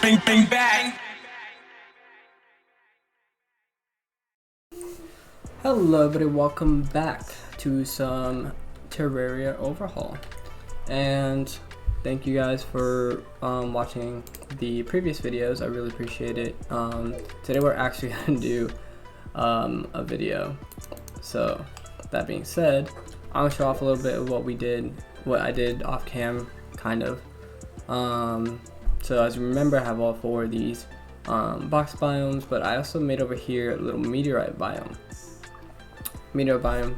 bang, bang, bang. Hello everybody, welcome back to some Terraria overhaul, and thank you guys for watching the previous videos. I really appreciate it. Today we're actually going to do a video. So that being said, I'm going to show off a little bit of what I did off cam, kind of. So as you remember, I have all four of these box biomes, but I also made over here a little meteorite biome. Meteor biome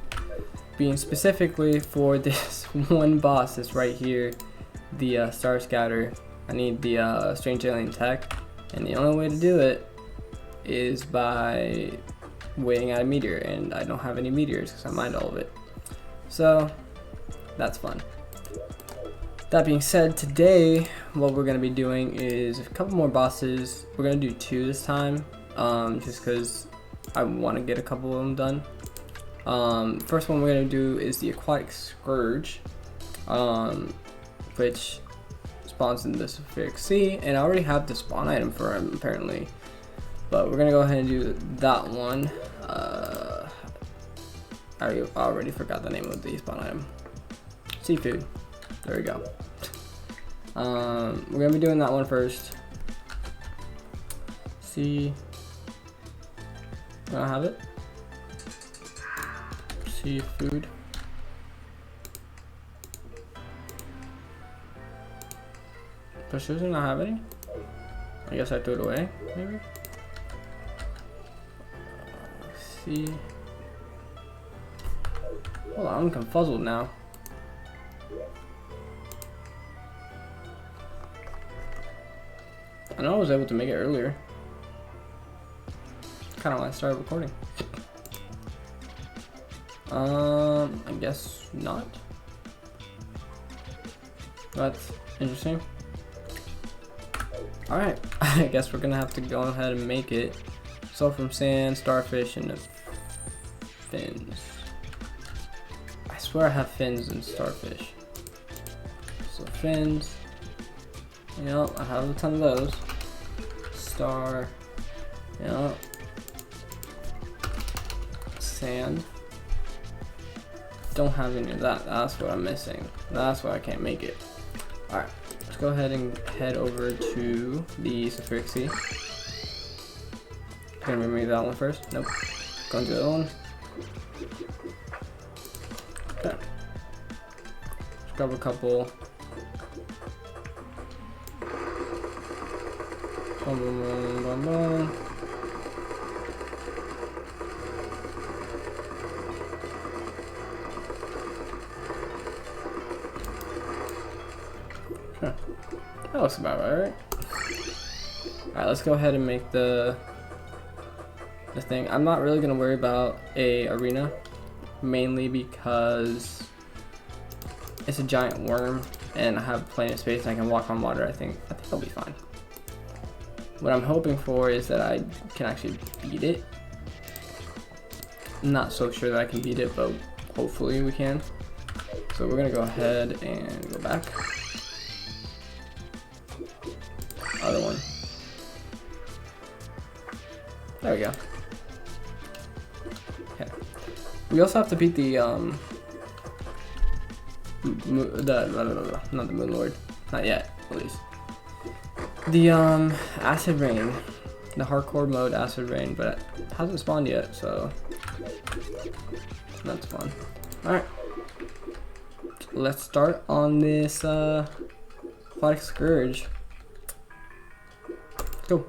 being specifically for this one boss that's right here, the Star Scouter. I need the strange alien tech, and the only way to do it is by waiting at a meteor, and I don't have any meteors because I mined all of it, so that's fun. That being said, today what we're going to be doing is a couple more bosses. We're going to do 2 this time, just because I want to get a couple of them done. First one we're going to do is the aquatic scourge, which spawns in the sulfuric sea, and I already have the spawn item for him apparently, but we're going to go ahead and do that one. I already forgot the name of the spawn item. Seafood. There we go. We're going to be doing that one first. See, I have it. Seafood. But she doesn't have any. I guess I threw it away, maybe. See. Hold on, I'm confuzzled now. I know I was able to make it earlier. Kind of when I started recording. I guess not. That's interesting. Alright, I guess we're gonna have to go ahead and make it. So from sand, starfish, and the fins. I swear I have fins and starfish. So fins. You know, I have a ton of those. Star. You know. Sand. Don't have any of that. That's what I'm missing. That's why I can't make it. Alright, let's go ahead and head over to the sulfuric sea. Gonna remove that one first. Nope. Going to the other one. Okay. Let's grab a couple. Boom, boom, boom, boom, boom. Huh. That looks about right? Alright, let's go ahead and make the thing. I'm not really gonna worry about a arena, mainly because it's a giant worm and I have plenty of space and I can walk on water. I think I'll be fine. What I'm hoping for is that I can actually beat it. I'm not so sure that I can beat it, but hopefully we can. So we're gonna go ahead and go back. Other one. There we go. Okay. We also have to beat the not the Moon Lord. Not yet, at least. The acid rain. The hardcore mode acid rain, but it hasn't spawned yet, so that's fun. Alright. Let's start on this aquatic scourge. Go.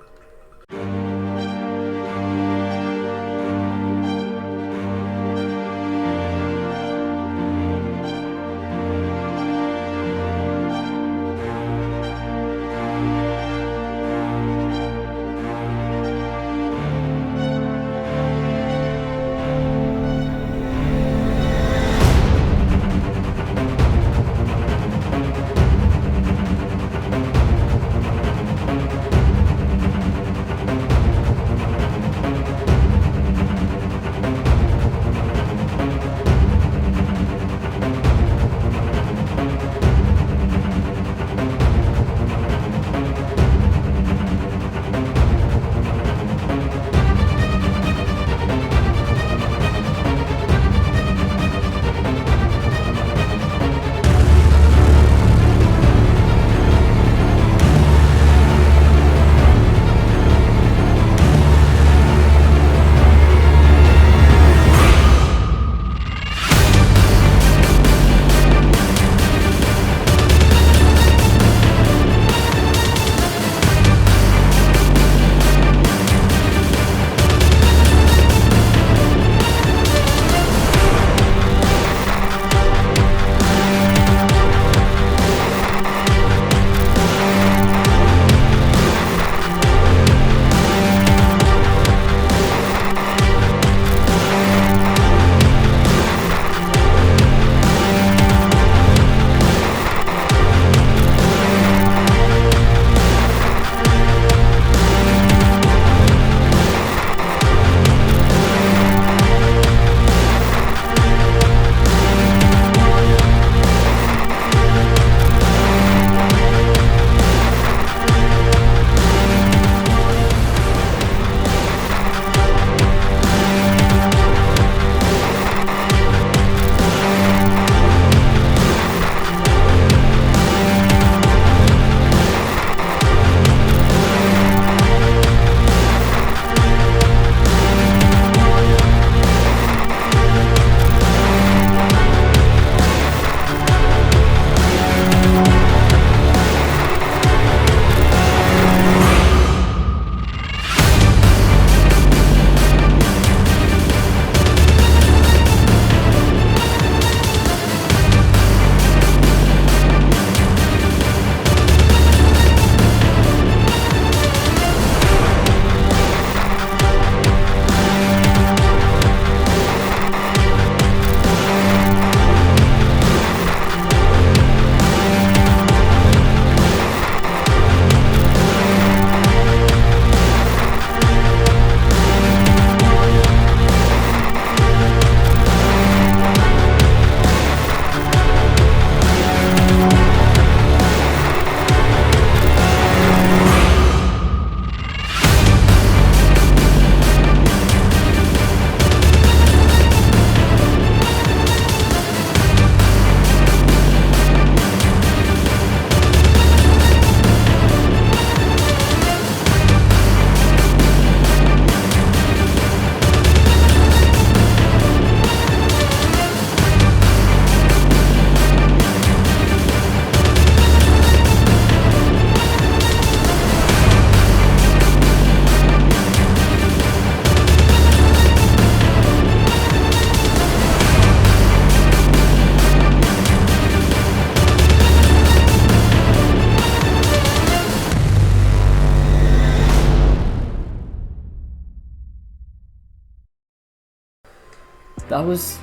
that was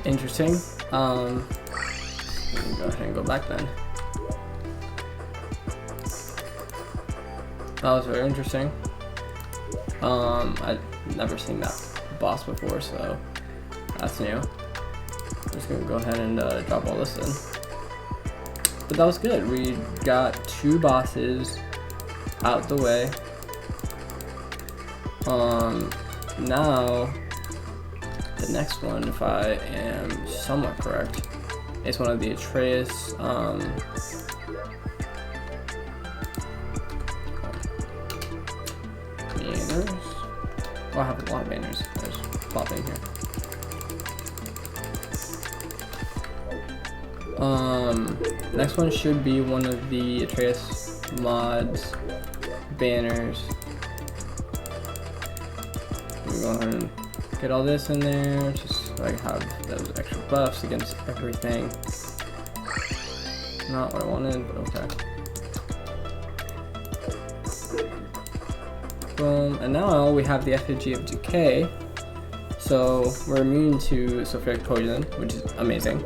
interesting. Let me go ahead and go back then. That was very interesting. I'd never seen that boss before, so that's new. I'm just gonna go ahead and drop all this in. But that was good. We got 2 bosses out the way. Now the next one, if I am somewhat correct, is one of the athreas banners. Oh, I have a lot of banners. I just pop in here. Next one should be one of the athreas mods banners. Let me go ahead and get all this in there, just so I have those extra buffs against everything. Not what I wanted, but okay. Boom, and now we have the effigy of decay, so we're immune to sulfuric poison, which is amazing.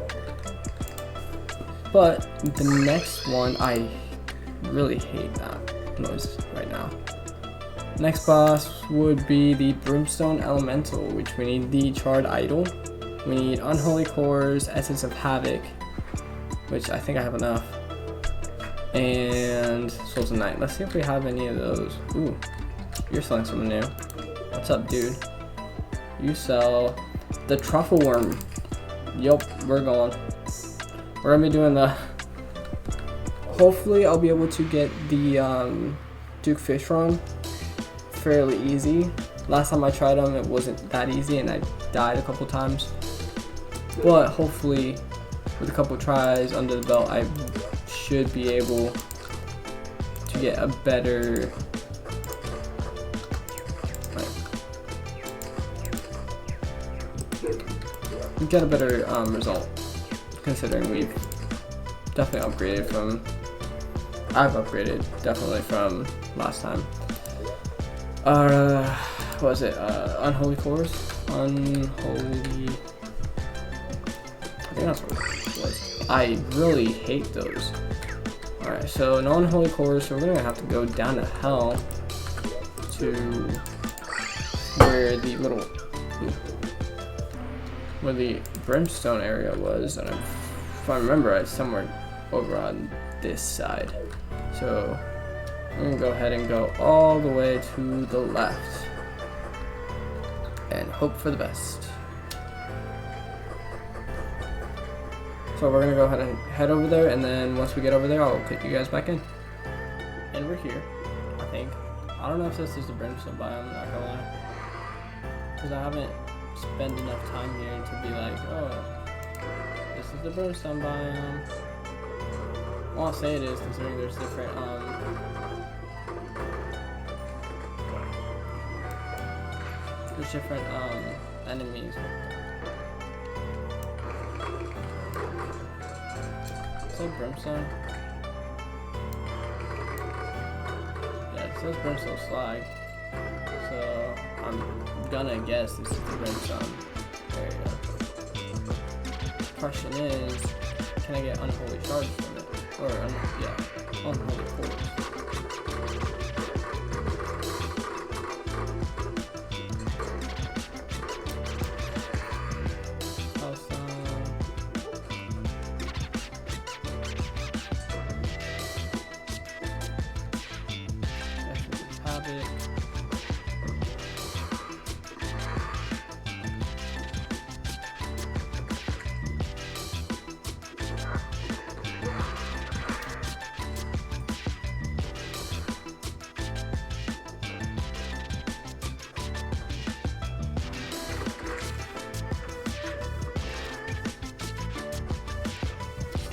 But the next one, I really hate that noise right now. Next boss would be the brimstone elemental, which we need the charred idol. We need unholy cores, essence of havoc, which I think I have enough, and souls of night. Let's see if we have any of those. Ooh, you're selling something new. What's up, dude? You sell the truffle worm. Yup, we're going. We're gonna be doing the. Hopefully, I'll be able to get the Duke fish run fairly easy. Last time I tried them, it wasn't that easy, and I died a couple times. But hopefully, with a couple tries under the belt, I should be able to get a better. Get a better result, considering we've definitely upgraded from. I've upgraded definitely from last time. What was it? Unholy cores? Unholy. I think that's what it was. I really hate those. Alright, so no unholy cores, so we're gonna have to go down to hell to where the little. Where the brimstone area was, and if I remember, it's somewhere over on this side. So I'm gonna go ahead and go all the way to the left and hope for the best. So we're gonna go ahead and head over there, and then once we get over there, I'll put you guys back in. And we're here, I think. I don't know if this is the brimstone biome, I'm not gonna lie, because I haven't spend enough time here to be like, oh, this is the brimstone biome. I won't say it is, considering there's different enemies. Is that brimstone? Yeah, it says brimstone slag. So I'm gonna guess this is the brimstone area. Question is, can I get unholy shards from it? Or yeah, unholy cores.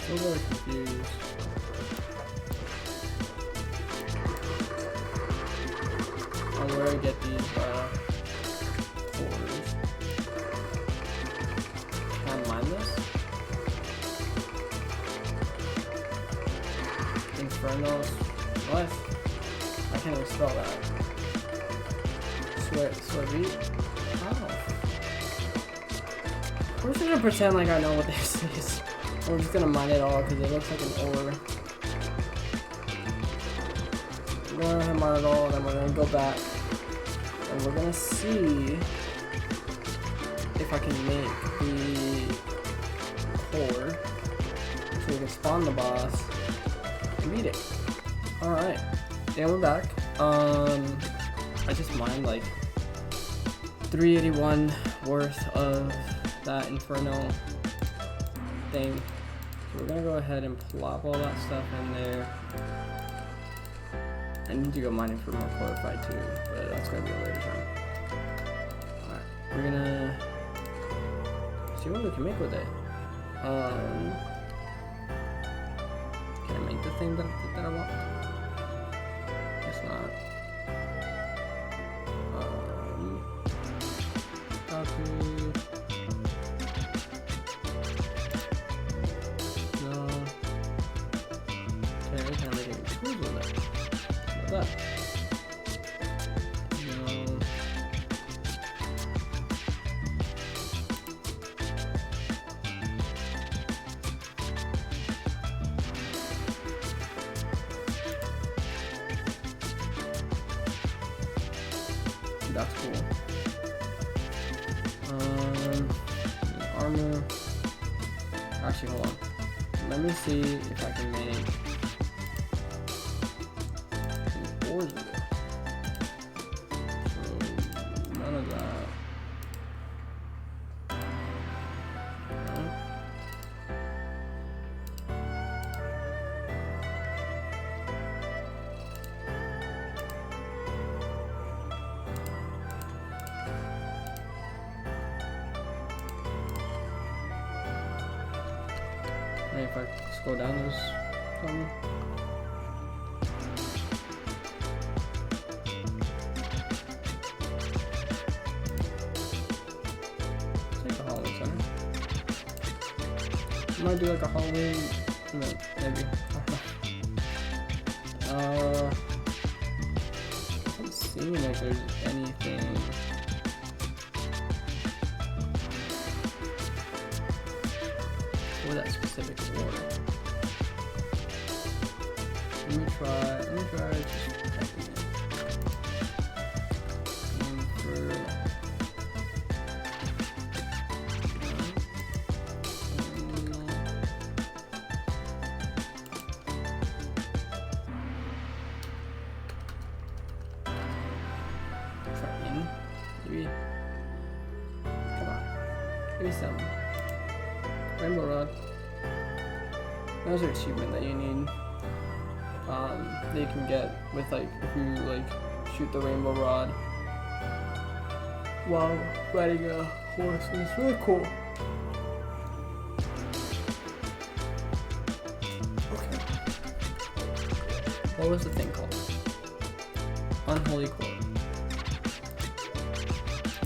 I'm really confused. On where I get these cores. Can I mine this? Infernos. What? I can't even spell that. Sweet. Oh. We're just gonna pretend like I know what this is. We're just gonna mine it all because it looks like an ore. We're gonna mine it all, and then we're gonna go back, and we're gonna see if I can make the core so we can spawn the boss and beat it. Alright, yeah, we're back. I just mined like 381 worth of that inferno thing. So we're gonna go ahead and plop all that stuff in there. I need to go mining for more fortified too, but that's gonna be a later time. Alright, we're gonna see what we can make with it. Can I make the thing that I want? Guess not. No. Okay, can I make any tools with it? What's that? No. That's cool. Armor. Actually, hold on. Let me see if I can make some ores with it. So, none of that. No. Maybe if I scroll down, there's some. It's like a Halloween center. Might do like a Halloween event, maybe. Doesn't seem like there's anything. For that specific order. Let me try just typing in. Try in, maybe. Come on, give me some. Rainbow rod. Those are achievement that you need. That you can get with like if you like shoot the rainbow rod while riding a horse. And it's really cool. Okay. What was the thing called? Unholy core.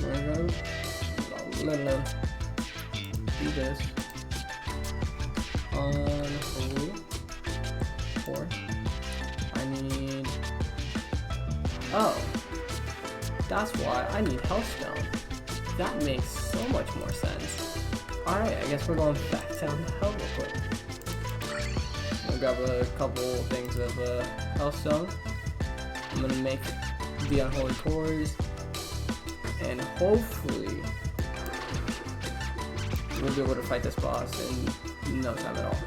We're gonna do this. Unholy core. I need. Oh, that's why I need healthstone. That makes so much more sense. Alright, I guess we're going back down to hell real quick. I'm gonna grab a couple things of healthstone. I'm gonna make the unholy cores, and hopefully we'll be able to fight this boss in no time at all.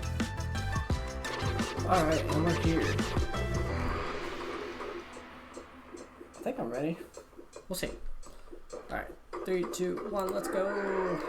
Alright, and we're here. I think I'm ready. We'll see. Alright, 3, 2, 1, let's go.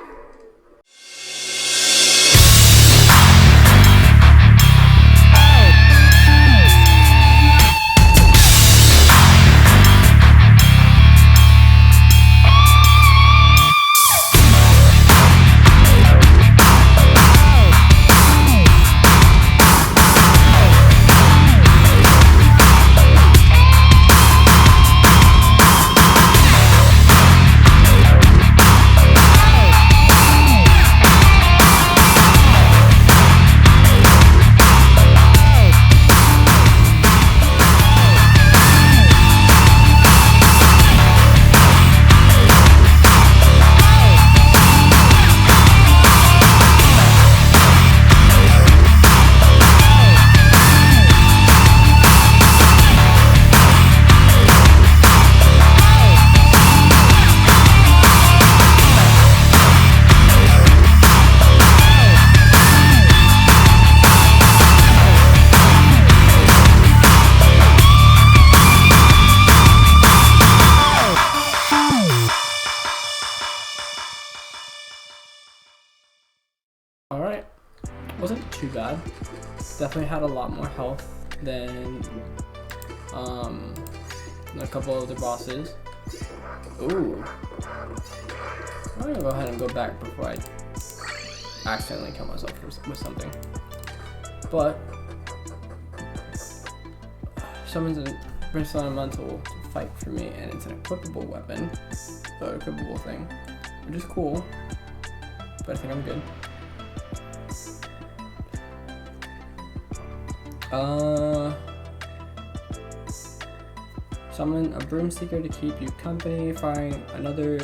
Alright, wasn't too bad. Definitely had a lot more health than a couple other bosses. Ooh. I'm gonna go ahead and go back before I accidentally kill myself with something. But summons a brimstone elemental to fight for me, and it's an equipable weapon, so equipable thing, which is cool. But I think I'm good. Summon a Broomseeker to keep you company. Firing another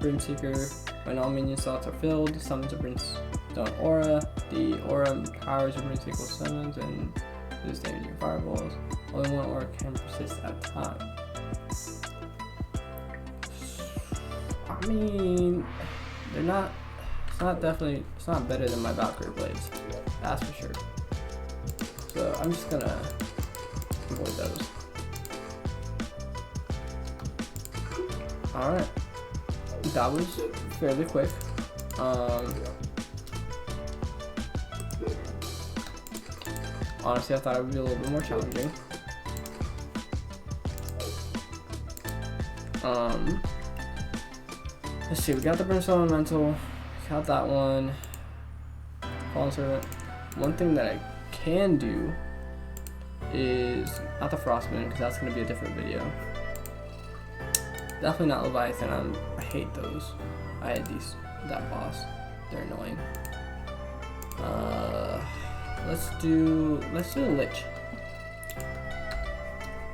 Broomseeker when all minion slots are filled. Summons a Brimstone Aura. The aura powers your Broomseeker summons and is damaging fireballs. Only one aura can persist at a time. I mean, they're not. It's not better than my Valkyrie blades. That's for sure. So I'm just gonna avoid those. Alright. That was fairly quick. Honestly, I thought it would be a little bit more challenging. Let's see, we got the Brimstone Elemental, got that one. Fallen Servant. One thing that I can do is not the Frostman, because that's going to be a different video. Definitely not Leviathan. I hate those. I had that boss. They're annoying. Let's do a Lich.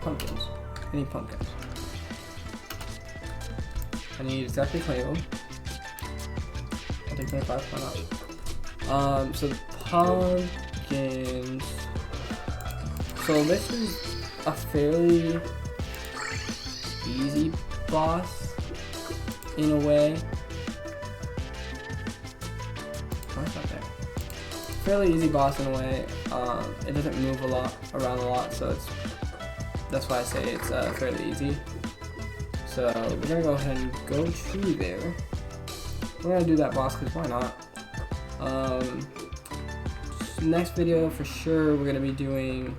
Pumpkins. I need pumpkins. I need exactly 20 of them. I'll take 25, why not? So pumpkins. So this is a fairly easy boss in a way. Why is that there? Fairly easy boss in a way. It doesn't move around a lot, so that's why I say it's fairly easy. So we're gonna go ahead and go to there. We're gonna do that boss because why not? Next video for sure we're gonna be doing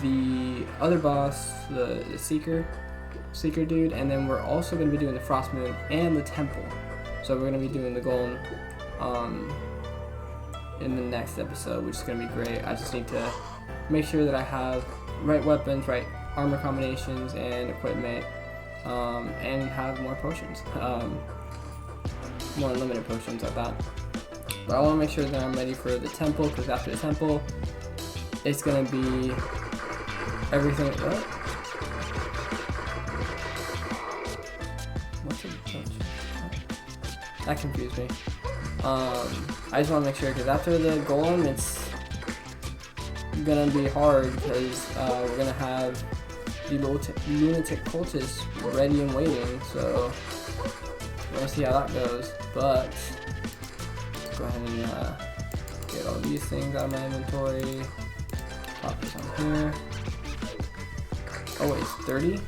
the other boss, the Seeker dude, and then we're also gonna be doing the Frost Moon and the Temple. So we're gonna be doing the Golem in the next episode, which is gonna be great. I just need to make sure that I have right weapons, right armor combinations, and equipment, and have more potions, more unlimited potions at that. But I want to make sure that I'm ready for the Temple, because after the Temple, it's gonna be everything. What? That confused me. I just want to make sure, because after the Golem, it's gonna be hard, because we're gonna have the lunatic cultists ready and waiting. So we're gonna see how that goes. But let's go ahead and get all these things out of my inventory. Pop this on here. Oh wait, it's 30?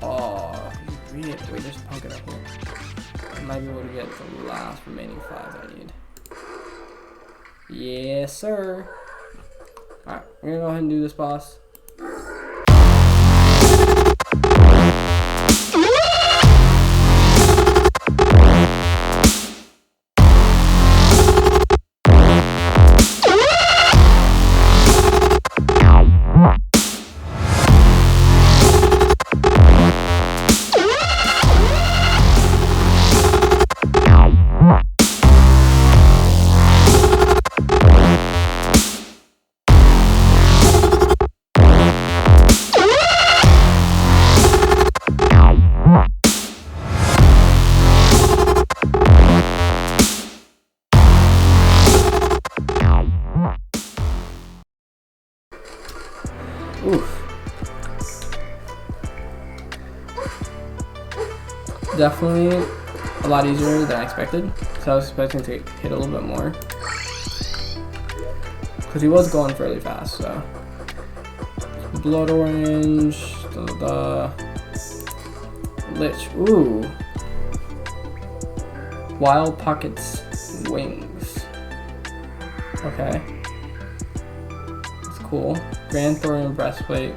Oh, you read it. Wait, there's a pumpkin up here. I might be able to get the last remaining 5 I need. Yes, sir. Alright, we're gonna go ahead and do this boss. Oof. Definitely a lot easier than I expected. So I was expecting to hit a little bit more, because he was going fairly fast. So blood orange, Lich. Ooh. Wild Pockets wings. Okay. That's cool. Grand thorium breastplate.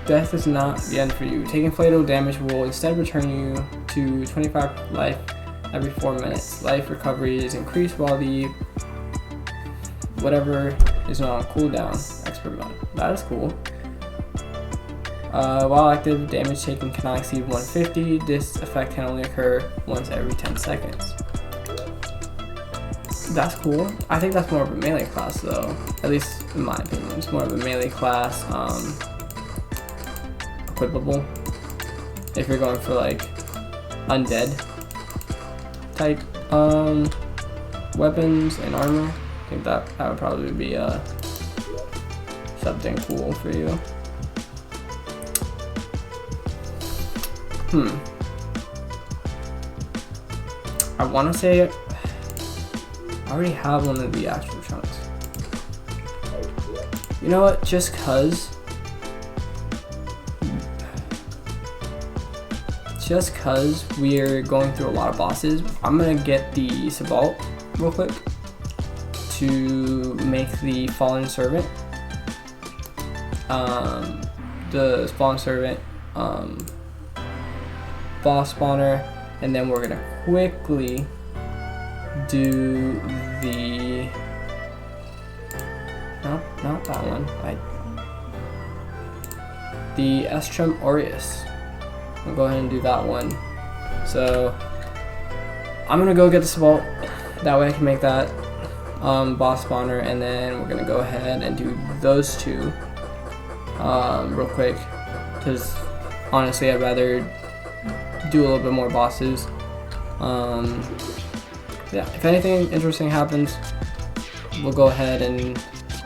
Death is not the end for you. Taking fatal damage will instead return you to 25 life every 4 minutes. Life recovery is increased while the whatever is not on cooldown. Expert mode. That is cool. While active, damage taken cannot exceed 150. This effect can only occur once every 10 seconds. That's cool. I think that's more of a melee class though. At least in my opinion. It's more of a melee class. Equipable. If you're going for like undead type weapons and armor. I think that would probably be something cool for you. I want to say I already have one of the astral chunks. You know what? Just cause we're going through a lot of bosses, I'm gonna get the Sabalt real quick to make the Fallen Servant. The Fallen Servant boss spawner, and then we're gonna quickly do the not that one. The Estrum Aureus. I'll go ahead and do that one. So I'm gonna go get the Sabalt. That way I can make that boss spawner, and then we're gonna go ahead and do those two real quick, because honestly I'd rather do a little bit more bosses. Yeah, if anything interesting happens, we'll go ahead and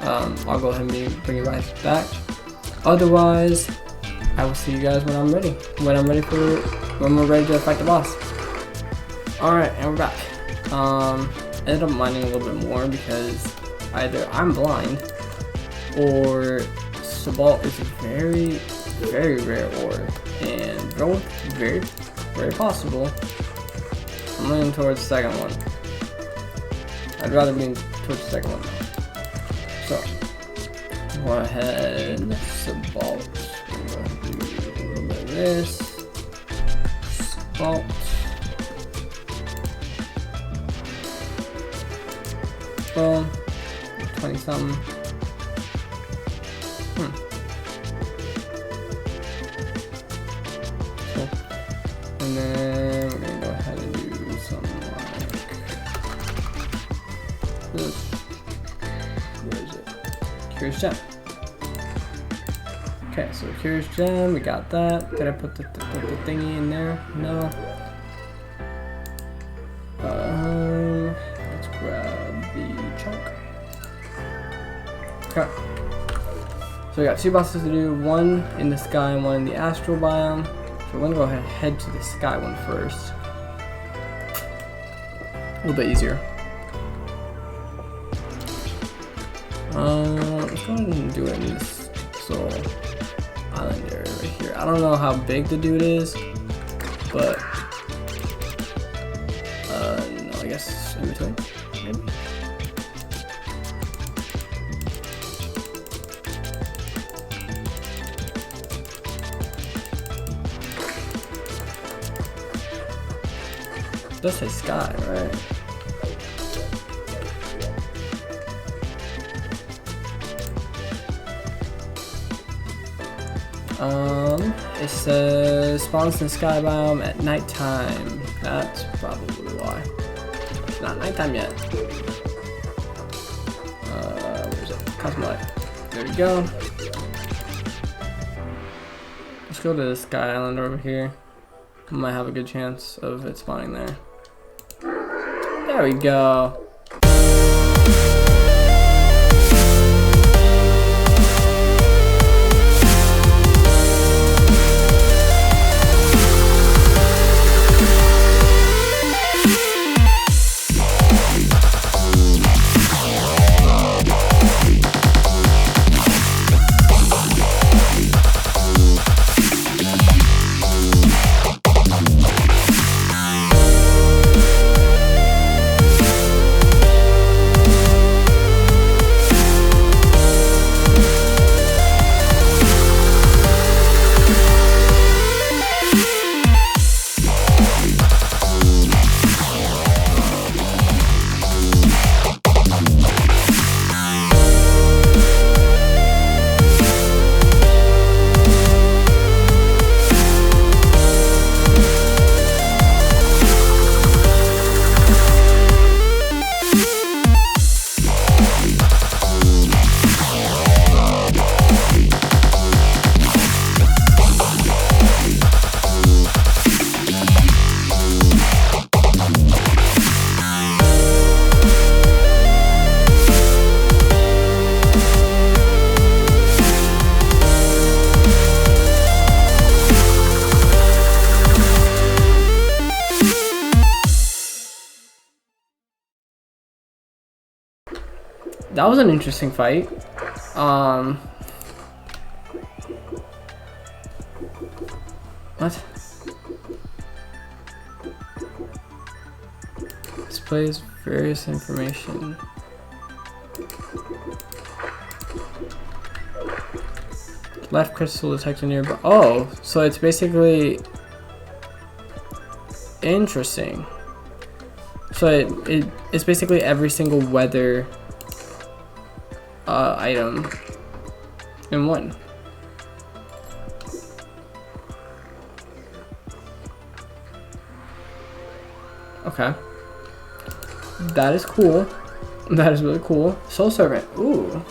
I'll go ahead and bring you guys back. Otherwise, I will see you guys when I'm ready. When we're ready to fight the boss. Alright, and we're back. I ended up mining a little bit more because either I'm blind or Sabalt is a very, very rare ore, and both very, very possible. I'm leaning towards the second one. I'd rather lean towards the second one. So, go ahead, Sabalt. We're going to do a little bit of this. Sabalt. Boom. 20 something. Cool. And then we're gonna go ahead and do something like this. Where is it? Curious Gem. Okay, so Curious Gem, we got that. Did I put the thingy in there? No. Let's grab the chunk. Okay. So we got two bosses to do, one in the sky and one in the astral biome. So we're gonna go ahead and head to the sky one first. A little bit easier. Let's go ahead and do it in this little island area right here. I don't know how big the dude is, but no, I guess in between, maybe. It does say sky, right? It says spawns in the sky biome at nighttime. That's probably why. It's not nighttime yet. Where's it? Cosmolite. There we go. Let's go to the sky island over here. Might have a good chance of it spawning there. There we go. that was an interesting fight. What? Displays various information. Left crystal detected nearby. Oh, so it's basically interesting. So it's basically every single weather item in one. Okay. That is cool. That is really cool. Soul Servant. Ooh.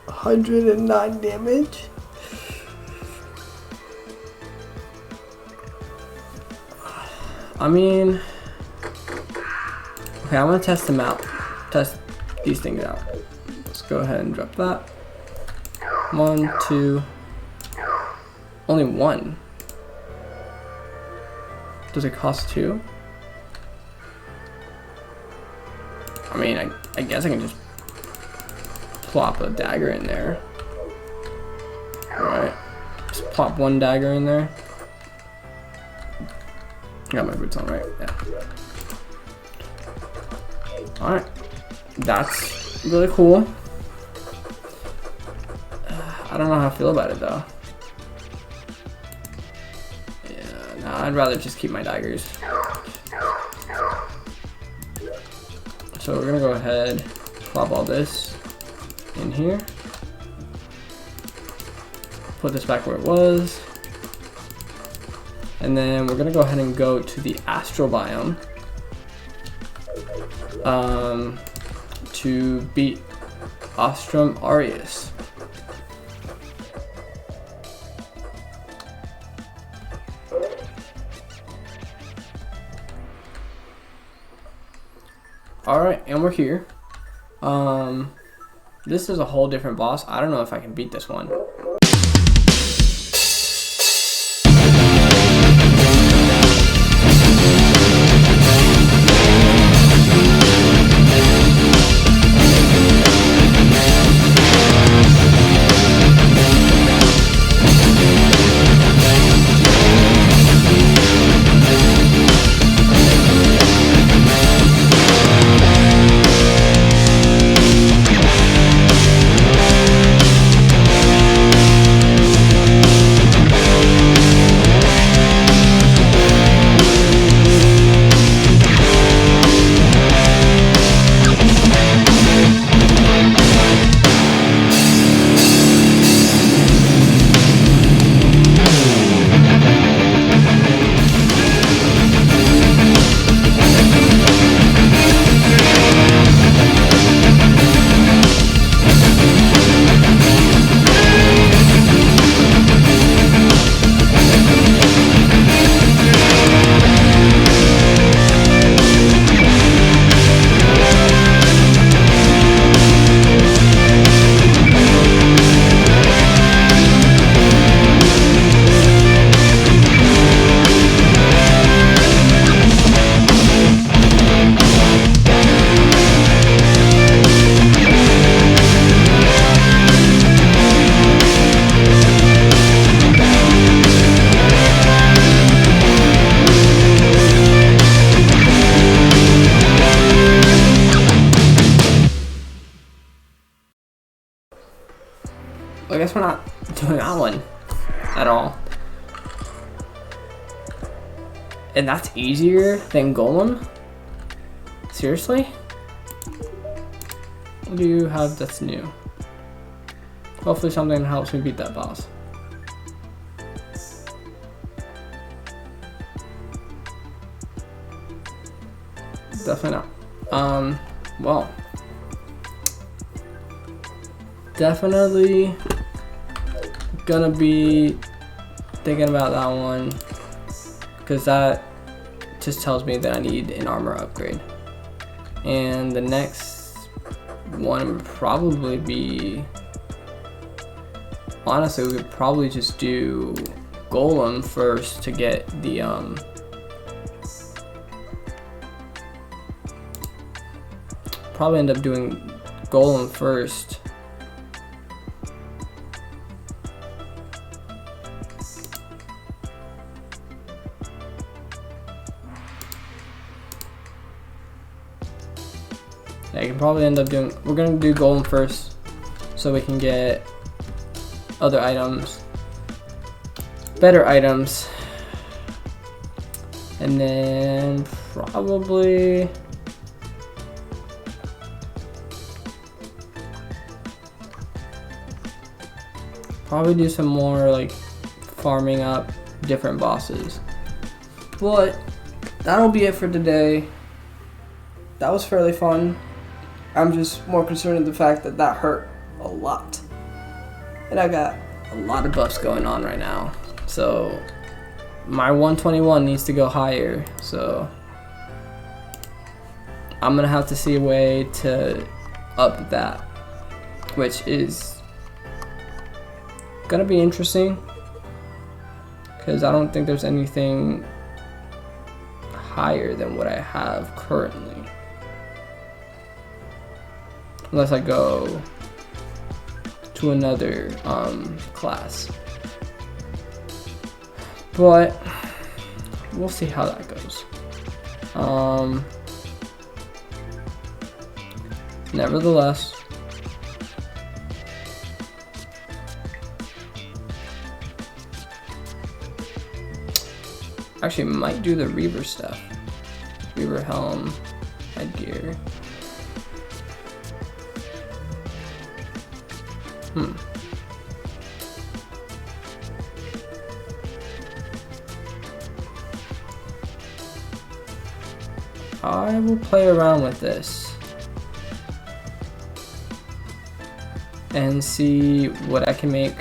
109 damage. I mean, okay, I'm gonna test them out. Test these things out. Let's go ahead and drop that. 1, 2. Only 1. Does it cost 2? I mean, I guess I can just plop a dagger in there. Alright. Just plop 1 dagger in there. Got my boots on, right? Yeah. Alright. That's really cool. I don't know how I feel about it though. Yeah, no, I'd rather just keep my daggers. So we're gonna go ahead, plop all this in here. Put this back where it was. And then we're gonna go ahead and go to the astral biome to beat Ostrom Aureus. Alright, and we're here. This is a whole different boss. I don't know if I can beat this one. I guess we're not doing that one at all. And that's easier than Golem? Seriously? What do you have that's new? Hopefully something helps me beat that boss. Definitely not. Well. Definitely gonna be thinking about that one, because that just tells me that I need an armor upgrade. And the next one would probably be, honestly, we could probably just do Golem first to get the probably end up doing golem first. Yeah, I can probably end up doing, we're gonna do golem first so we can get other items, better items, and then probably do some more like farming up different bosses. But that'll be it for today. That was fairly fun. I'm just more concerned with the fact that that hurt a lot. And I got a lot of buffs going on right now. So my 121 needs to go higher. So I'm gonna have to see a way to up that, which is gonna be interesting because I don't think there's anything higher than what I have currently, unless I go to another class. But we'll see how that goes. Nevertheless, actually might do the Reaver stuff. Reaver helm, headgear. I will play around with this and see what I can make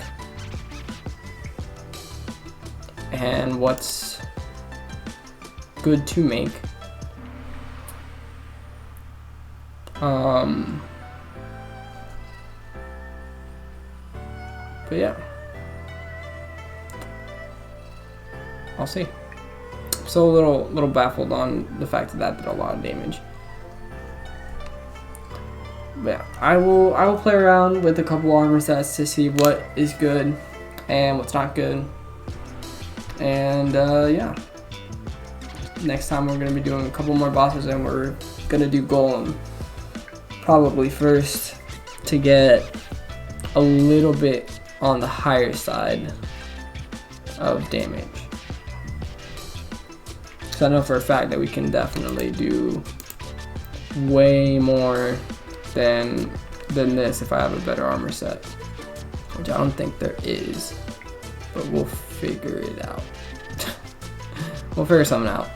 and what's good to make. But yeah, I'll see. So a little baffled on the fact that that did a lot of damage. But yeah, I will play around with a couple armor sets to see what is good and what's not good. And yeah, next time we're gonna be doing a couple more bosses, and we're gonna do golem probably first to get a little bit on the higher side of damage. So I know for a fact that we can definitely do way more than this if I have a better armor set, which I don't think there is, but we'll figure it out. We'll figure something out.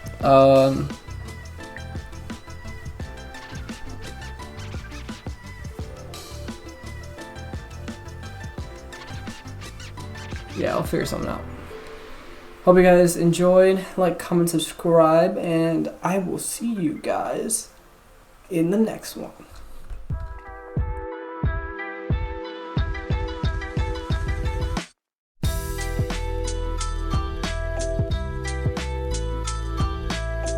Yeah, I'll figure something out. Hope you guys enjoyed. Like, comment, subscribe, and I will see you guys in the next one.